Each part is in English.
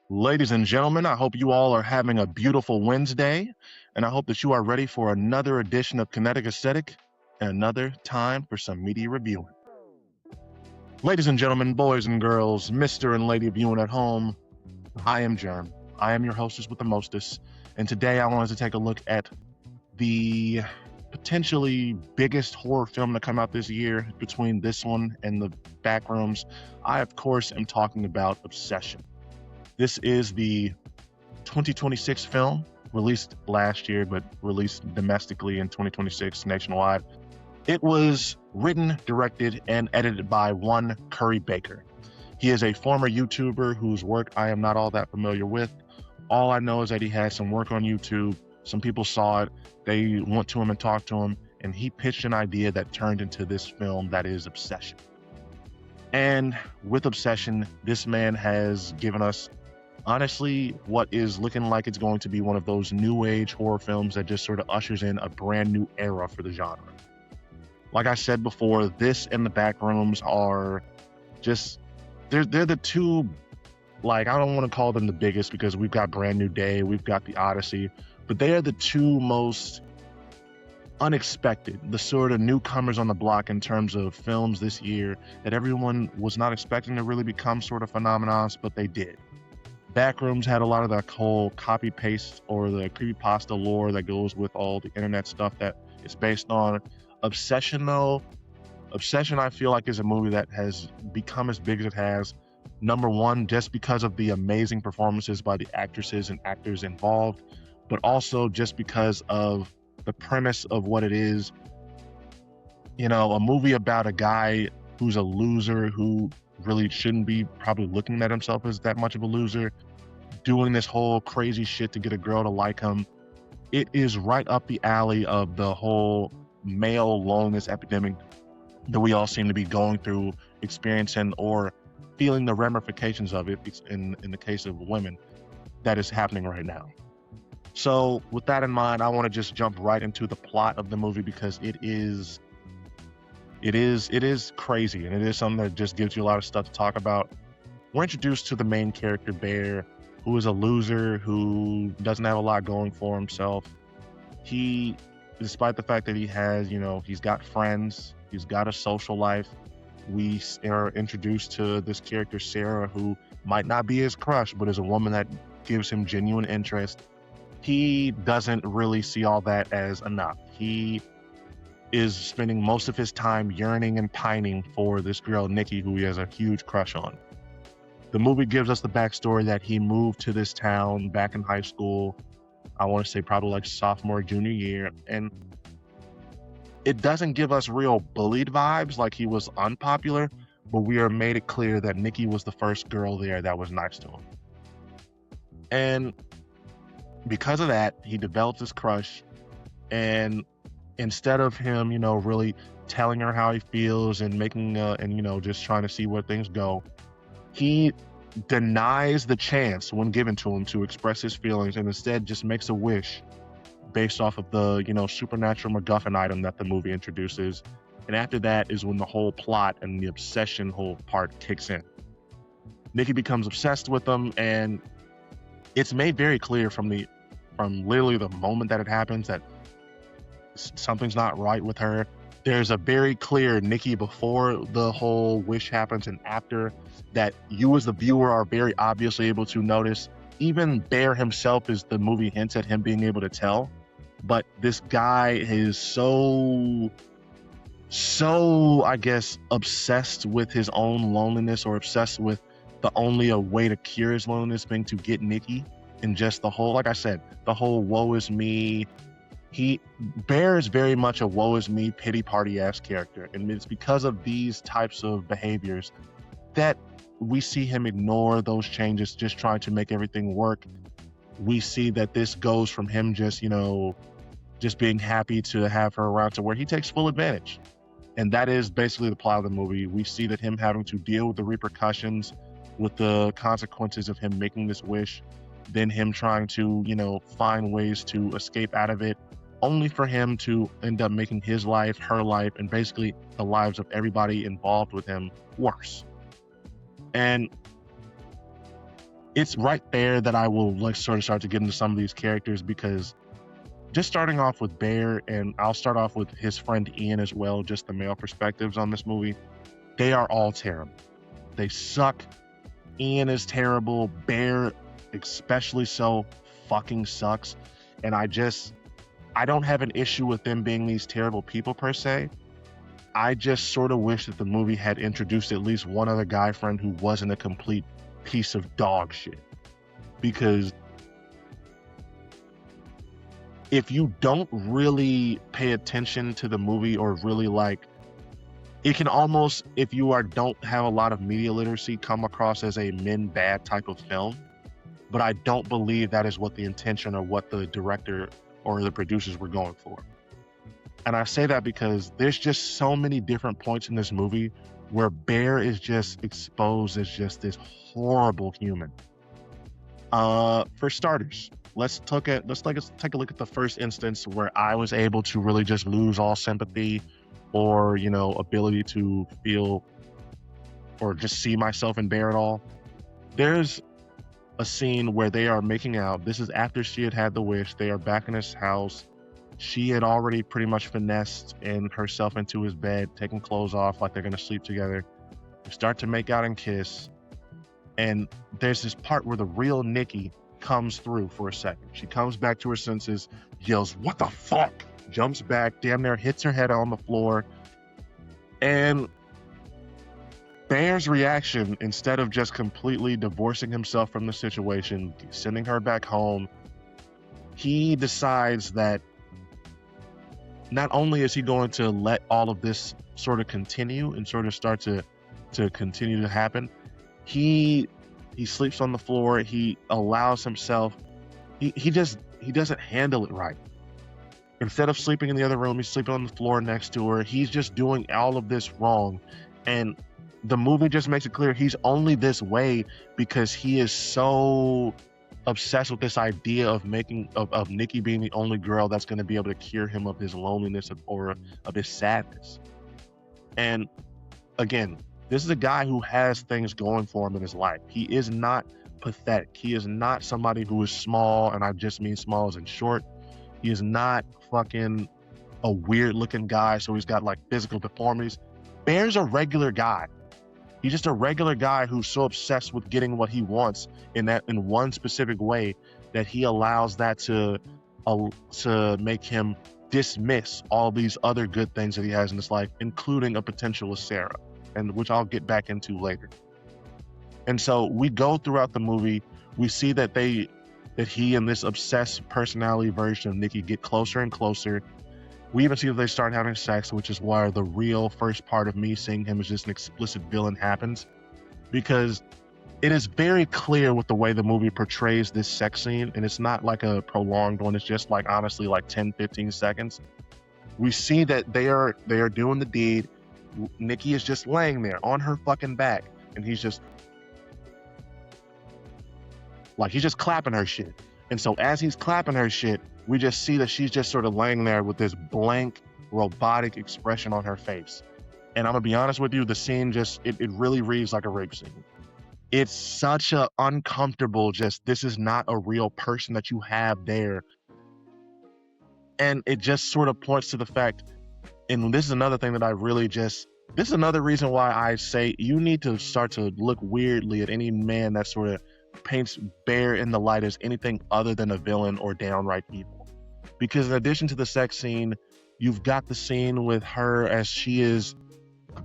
Ladies and gentlemen, I hope you all are having a beautiful Wednesday, and I hope that you are ready for another edition of Kinetic Aesthetic and another time for some media reviewing. Ladies and gentlemen, boys and girls, Mr. and Lady viewing at home, I am Germ. I am your hostess with the mostest, and today I wanted to take a look at the potentially biggest horror film to come out this year between this one and the Backrooms. I, of course, am talking about Obsession. This is the 2026 film, released last year, but released domestically in 2026 nationwide. It was written, directed, and edited by one Curry Baker. He is a former YouTuber whose work I am not all that familiar with. All I know is that he has some work on YouTube. Some people saw it, they went to him and talked to him, and he pitched an idea that turned into this film that is Obsession. And with Obsession, this man has given us, honestly, what is looking like it's going to be one of those new age horror films that just sort of ushers in a brand new era for the genre. Like I said before, this and the Backrooms are just, they're the two, like, I don't want to call them the biggest because we've got Brand New Day, we've got The Odyssey, but they are the two most unexpected, the sort of newcomers on the block in terms of films this year that everyone was not expecting to really become sort of phenomenons, but they did. Backrooms had a lot of that whole copy paste or the creepypasta lore that goes with all the internet stuff that it's based on. Obsession, though, I feel like is a movie that has become as big as it has. Number one, just because of the amazing performances by the actresses and actors involved, but also just because of the premise of what it is. You know, a movie about a guy who's a loser who really shouldn't be probably looking at himself as that much of a loser, doing this whole crazy shit to get a girl to like him. It is right up the alley of the whole male loneliness epidemic that we all seem to be going through, experiencing, or feeling the ramifications of it in the case of women that is happening right now. So with that in mind, I want to just jump right into the plot of the movie because it is crazy, and it is something that just gives you a lot of stuff to talk about. We're introduced to the main character, Bear, who is a loser who doesn't have a lot going for himself. He, despite the fact that he has, he's got friends, he's got a social life. We are introduced to this character, Sarah, who might not be his crush, but is a woman that gives him genuine interest. He doesn't really see all that as enough. He is spending most of his time yearning and pining for this girl, Nikki, who he has a huge crush on. The movie gives us the backstory that he moved to this town back in high school. I want to say probably like sophomore, junior year. And it doesn't give us real bullied vibes like he was unpopular, but we are made it clear that Nikki was the first girl there that was nice to him. And because of that, he develops this crush, and instead of him, really telling her how he feels and making, just trying to see where things go, he denies the chance when given to him to express his feelings and instead just makes a wish based off of the, supernatural MacGuffin item that the movie introduces. And after that is when the whole plot and the obsession whole part kicks in. Nikki becomes obsessed with him, and it's made very clear from literally the moment that it happens that something's not right with her. There's a very clear Nikki before the whole wish happens and after that you as the viewer are very obviously able to notice. Even Bear himself, as the movie hints at him being able to tell, but this guy is so I guess obsessed with his own loneliness, or obsessed with the only a way to cure his loneliness being to get Nikki. And just the whole, like I said, the whole woe is me. Bear is very much a woe is me, pity party-ass character. And it's because of these types of behaviors that we see him ignore those changes, just trying to make everything work. We see that this goes from him just being happy to have her around to where he takes full advantage. And that is basically the plot of the movie. We see that him having to deal with the repercussions, with the consequences of him making this wish, then him trying to, find ways to escape out of it, only for him to end up making his life, her life, and basically the lives of everybody involved with him worse. And it's right there that I will like sort of start to get into some of these characters, because just starting off with Bear, and I'll start off with his friend Ian as well, just the male perspectives on this movie. They are all terrible. They suck. Ian is terrible. Bear, especially so, fucking sucks. And I don't have an issue with them being these terrible people per se. I just sort of wish that the movie had introduced at least one other guy friend who wasn't a complete piece of dog shit. Because if you don't really pay attention to the movie, or really like, it can almost, if you don't have a lot of media literacy, come across as a men bad type of film. But I don't believe that is what the intention or what the director or the producers were going for. And I say that because there's just so many different points in this movie where Bear is just exposed as just this horrible human. For starters, let's take a look at the first instance where I was able to really just lose all sympathy or, ability to feel or just see myself in Bear at all. There's a scene where they are making out. This is after she had the wish. They are back in his house. She had already pretty much finessed herself into his bed, taking clothes off like they're going to sleep together. They start to make out and kiss. And there's this part where the real Nikki comes through for a second. She comes back to her senses, yells, "What the fuck?" Jumps back, damn near hits her head on the floor. And Bear's reaction, instead of just completely divorcing himself from the situation, sending her back home, he decides that not only is he going to let all of this sort of continue and sort of start to continue to happen, he sleeps on the floor. He allows himself, he doesn't handle it right. Instead of sleeping in the other room, he's sleeping on the floor next to her. He's just doing all of this wrong. And the movie just makes it clear he's only this way because he is so obsessed with this idea of of Nikki being the only girl that's going to be able to cure him of his loneliness or of his sadness. And again, this is a guy who has things going for him in his life. He is not pathetic. He is not somebody who is small, and I just mean small as in short. He is not fucking a weird looking guy, so he's got like physical deformities. Bear's a regular guy. He's just a regular guy who's so obsessed with getting what he wants in one specific way that he allows that to make him dismiss all these other good things that he has in his life, including a potential with Sarah, and which I'll get back into later. And so we go throughout the movie, we see that he and this obsessed personality version of Nikki get closer and closer. We even see that they start having sex, which is why the real first part of me seeing him as just an explicit villain happens, because it is very clear with the way the movie portrays this sex scene, and it's not like a prolonged one. It's just like honestly like 10-15 seconds. We see that they are doing the deed. Nikki is just laying there on her fucking back, and he's just clapping her shit. And so as he's clapping her shit, we just see that she's just sort of laying there with this blank, robotic expression on her face. And I'm gonna be honest with you, the scene it really reads like a rape scene. It's such a uncomfortable, this is not a real person that you have there. And it just sort of points to the fact, and this is another thing that this is another reason why I say you need to start to look weirdly at any man that sort of paints Bear in the light as anything other than a villain or downright evil. Because in addition to the sex scene, you've got the scene with her as she is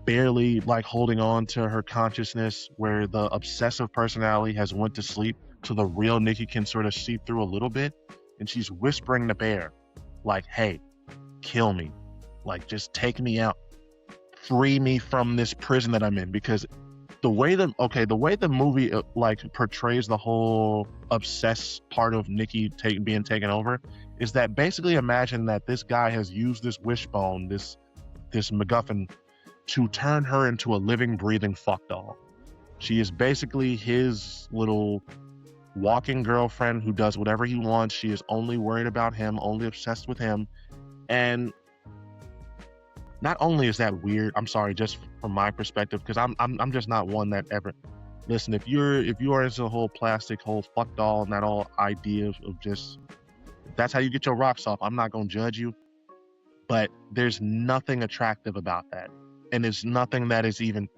barely like holding on to her consciousness, where the obsessive personality has went to sleep, so the real Nikki can sort of see through a little bit, and she's whispering to Bear like, "Hey, kill me, like just take me out, free me from this prison that I'm in." Because the way the movie like portrays the whole obsessed part of Nikki being taken over is that basically imagine that this guy has used this wishbone, this MacGuffin, to turn her into a living, breathing fuck doll. She is basically his little walking girlfriend who does whatever he wants. She is only worried about him, only obsessed with him. And not only is that weird, I'm sorry, just from my perspective, because I'm just not one that ever, Listen, if you are into the whole plastic, whole fuck doll, and that all idea of just that's how you get your rocks off, I'm not gonna judge you, but there's nothing attractive about that, and there's nothing that is even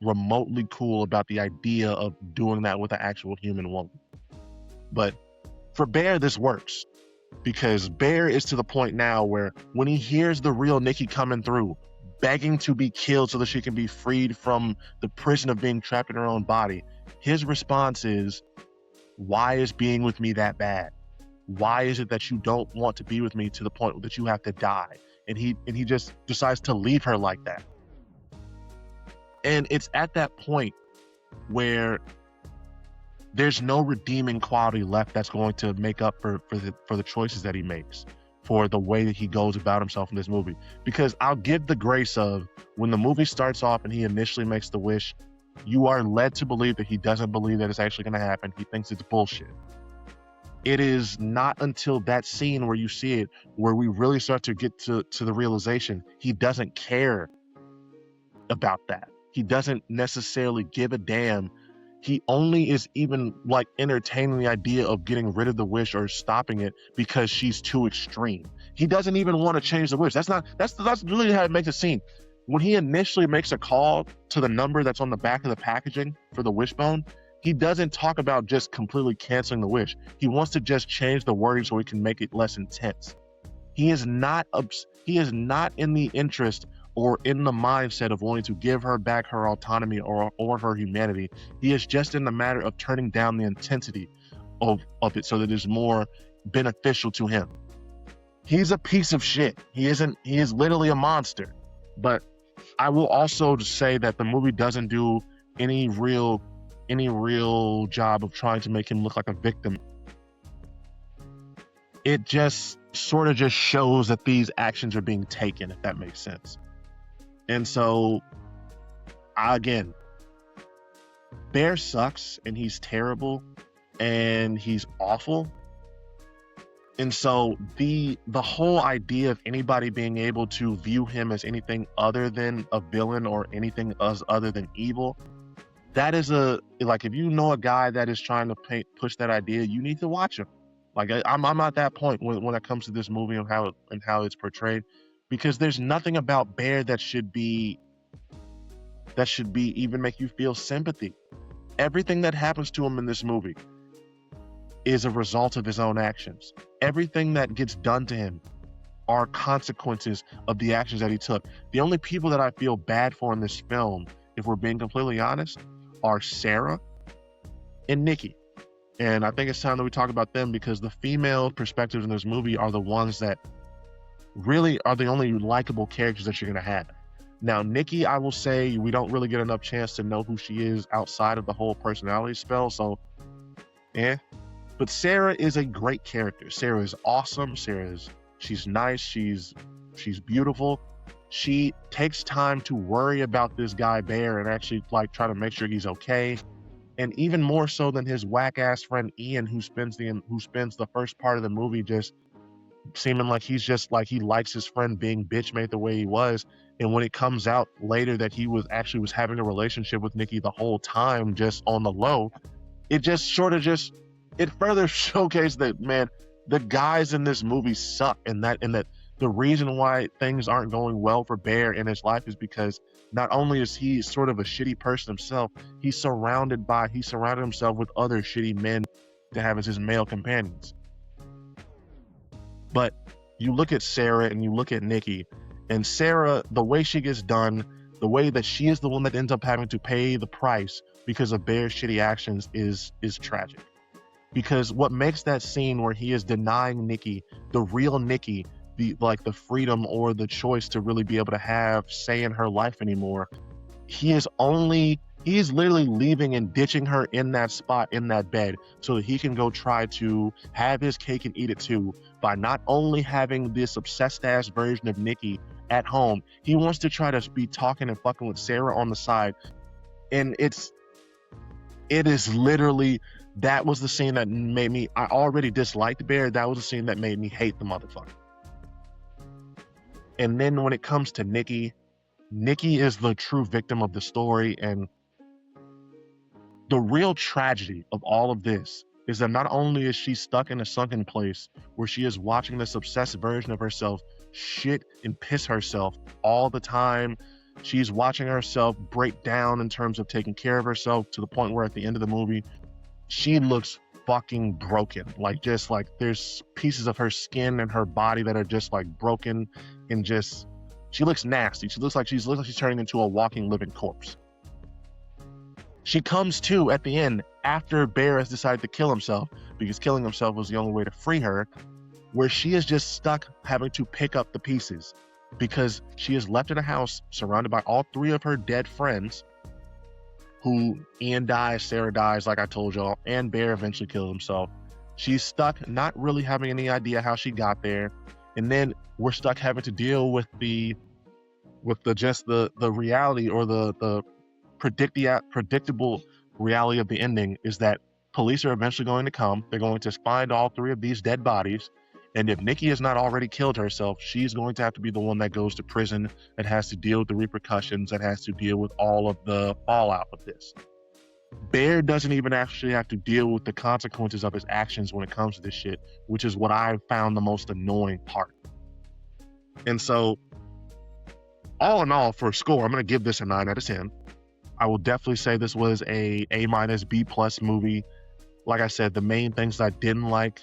remotely cool about the idea of doing that with an actual human woman. But for Bear, this works because Bear is to the point now where when he hears the real Nikki coming through, begging to be killed so that she can be freed from the prison of being trapped in her own body, his response is, why is being with me that bad? Why is it that you don't want to be with me to the point that you have to die? And he just decides to leave her like that. And it's at that point where there's no redeeming quality left that's going to make up for the choices that he makes, for the way that he goes about himself in this movie. Because I'll give the grace of when the movie starts off and he initially makes the wish, you are led to believe that he doesn't believe that it's actually going to happen. He thinks it's bullshit. It is not until that scene where you see it where we really start to get to the realization he doesn't care about that. He doesn't necessarily give a damn. He only is even like entertaining the idea of getting rid of the wish or stopping it because she's too extreme. He doesn't even want to change the wish. That's really how it makes a scene. When he initially makes a call to the number that's on the back of the packaging for the wishbone, he doesn't talk about just completely canceling the wish. He wants to just change the wording so he can make it less intense. He is not in the interest or in the mindset of wanting to give her back her autonomy or her humanity. He is just in the matter of turning down the intensity of it so that it's more beneficial to him. He's a piece of shit. He is literally a monster. But I will also say that the movie doesn't do any real job of trying to make him look like a victim. It just sort of just shows that these actions are being taken, if that makes sense. And so, again, Bear sucks and he's terrible and he's awful. And so the whole idea of anybody being able to view him as anything other than a villain or anything other than evil, that is if you know a guy that is trying to push that idea, you need to watch him. Like I'm at that point when it comes to this movie and how it's portrayed, because there's nothing about Bear that should be even make you feel sympathy. Everything that happens to him in this movie is a result of his own actions. Everything that gets done to him are consequences of the actions that he took. The only people that I feel bad for in this film, if we're being completely honest, are Sarah and Nikki. And I think it's time that we talk about them because the female perspectives in this movie are the ones that really are the only likable characters that you're going to have. Now, Nikki, I will say we don't really get enough chance to know who she is outside of the whole personality spell. So, But Sarah is a great character. Sarah is awesome. She's nice. She's beautiful. She takes time to worry about this guy Bear and actually try to make sure he's okay. And even more so than his whack ass friend Ian, who spends the first part of the movie just seeming like he's just like he likes his friend being bitch made the way he was. And when it comes out later that he was having a relationship with Nikki the whole time, just on the low, it just it further showcased that, man, the guys in this movie suck, and that the reason why things aren't going well for Bear in his life is because not only is he sort of a shitty person himself, he surrounded himself with other shitty men to have as his male companions. But you look at Sarah and you look at Nikki, and Sarah, the way she gets done, the way that she is the one that ends up having to pay the price because of Bear's shitty actions is tragic. Because what makes that scene where he is denying Nikki, the real Nikki, the freedom or the choice to really be able to have say in her life anymore, he is literally leaving and ditching her in that spot, in that bed, so that he can go try to have his cake and eat it too, by not only having this obsessed ass version of Nikki at home, he wants to try to be talking and fucking with Sarah on the side. And it is literally, that was the scene that made me, I already disliked Bear, that was the scene that made me hate the motherfucker. And then when it comes to Nikki is the true victim of the story, and The real tragedy of all of this is that not only is she stuck in a sunken place where she is watching this obsessed version of herself shit and piss herself all the time, she's watching herself break down in terms of taking care of herself to the point where at the end of the movie, she looks fucking broken. Like, just like there's pieces of her skin and her body that are just like broken, and just, she looks nasty. She looks like she's turning into a walking, living corpse. She comes to at the end after Bear has decided to kill himself, because killing himself was the only way to free her, where she is just stuck having to pick up the pieces because she is left in a house surrounded by all three of her dead friends, who Ian dies, Sarah dies, like I told y'all, and Bear eventually killed himself. She's stuck not really having any idea how she got there, and then we're stuck having to deal with the reality, or the predictable reality of the ending, is that police are eventually going to come. They're going to find all three of these dead bodies, and if Nikki has not already killed herself, she's going to have to be the one that goes to prison, that has to deal with the repercussions, that has to deal with all of the fallout of this. Bear doesn't even actually have to deal with the consequences of his actions when it comes to this shit, which is what I found the most annoying part. And so, all in all, for a score, I'm going to give this a 9 out of 10. I will definitely say this was a A-, B+ movie. Like I said, the main things that I didn't like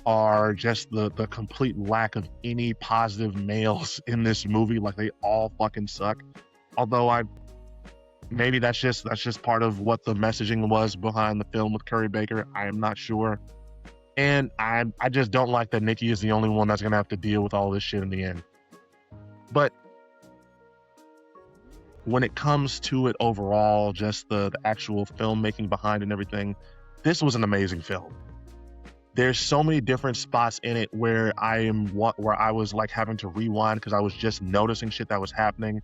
are just the complete lack of any positive males in this movie. Like, they all fucking suck. Although maybe that's just part of what the messaging was behind the film with Curry Baker. I am not sure. And I just don't like that Nikki is the only one that's gonna have to deal with all this shit in the end. But when it comes to it overall, just the actual filmmaking behind it and everything, this was an amazing film. There's so many different spots in it where I was like having to rewind because I was just noticing shit that was happening.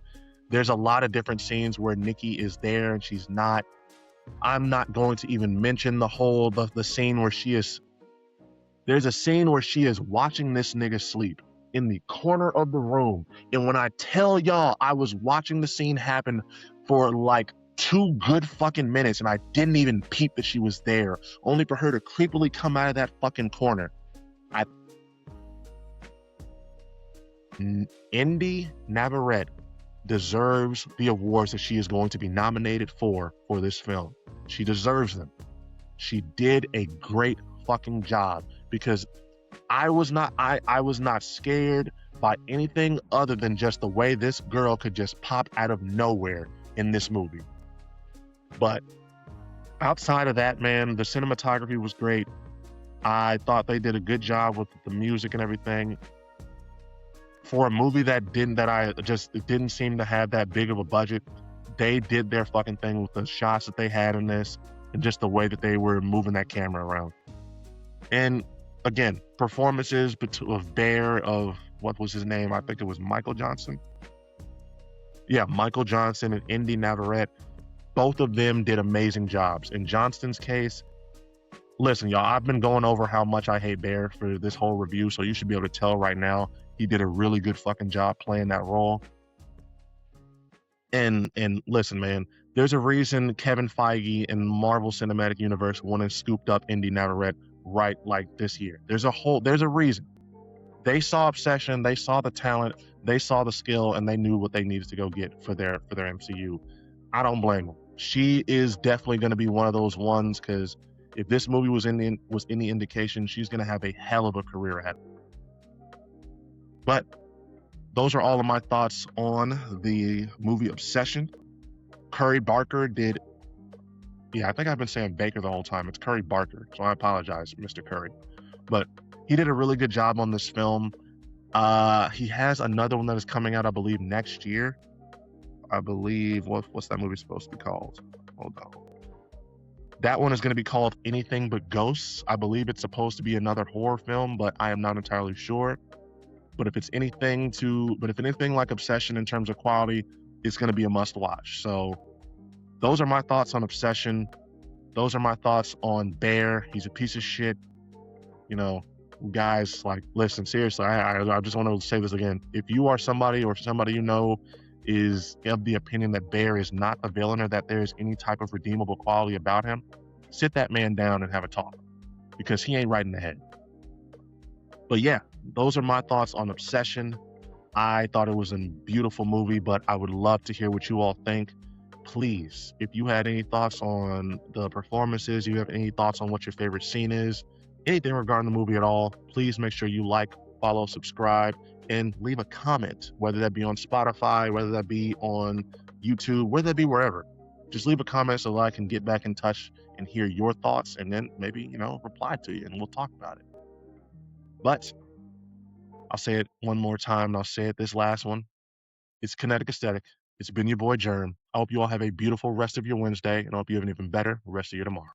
There's a lot of different scenes where Nikki is there and she's not. I'm not going to even mention the scene where she is. There's a scene where she is watching this nigga sleep in the corner of the room. And when I tell y'all, I was watching the scene happen for like 2 good fucking minutes, and I didn't even peep that she was there, only for her to creepily come out of that fucking corner. Indy Navarrete deserves the awards that she is going to be nominated for this film. She deserves them. She did a great fucking job, because I was not scared by anything other than just the way this girl could just pop out of nowhere in this movie. But outside of that, man, the cinematography was great. I thought they did a good job with the music and everything. For a movie that didn't seem to have that big of a budget, they did their fucking thing with the shots that they had in this, and just the way that they were moving that camera around. And again, performances of Bear, of what was his name? I think it was Michael Johnson. Yeah, Michael Johnson and Indy Navarrete. Both of them did amazing jobs. In Johnston's case, listen, y'all, I've been going over how much I hate Bear for this whole review, so you should be able to tell right now he did a really good fucking job playing that role. And listen, man, there's a reason Kevin Feige and Marvel Cinematic Universe went and scooped up Indy Navarrete right like this year. There's a reason. They saw Obsession, they saw the talent, they saw the skill, and they knew what they needed to go get for their MCU. I don't blame them. She is definitely going to be one of those ones, because if this movie was any indication, she's going to have a hell of a career ahead. But those are all of my thoughts on the movie Obsession. Curry Barker did. Yeah, I think I've been saying Baker the whole time. It's Curry Barker, so I apologize, Mr. Curry. But he did a really good job on this film. He has another one that is coming out, I believe, next year. I believe, what's that movie supposed to be called? Hold on. That one is going to be called Anything But Ghosts. I believe it's supposed to be another horror film, but I am not entirely sure. But if anything like Obsession in terms of quality, it's going to be a must watch. So those are my thoughts on Obsession. Those are my thoughts on Bear. He's a piece of shit. You know, guys, like, listen, seriously, I just want to say this again. If you are somebody, or somebody you know, is of the opinion that Bear is not a villain or that there's any type of redeemable quality about him, sit that man down and have a talk, because he ain't right in the head. But yeah, those are my thoughts on Obsession. I thought it was a beautiful movie, but I would love to hear what you all think. Please, if you had any thoughts on the performances, you have any thoughts on what your favorite scene is, anything regarding the movie at all, please make sure you like, follow, subscribe, and leave a comment, whether that be on Spotify, whether that be on YouTube, whether that be wherever. Just leave a comment so that I can get back in touch and hear your thoughts, and then maybe, reply to you and we'll talk about it. But I'll say it one more time, and I'll say it this last one. It's Kinetic Aesthetic. It's been your boy Germ. I hope you all have a beautiful rest of your Wednesday, and I hope you have an even better rest of your tomorrow.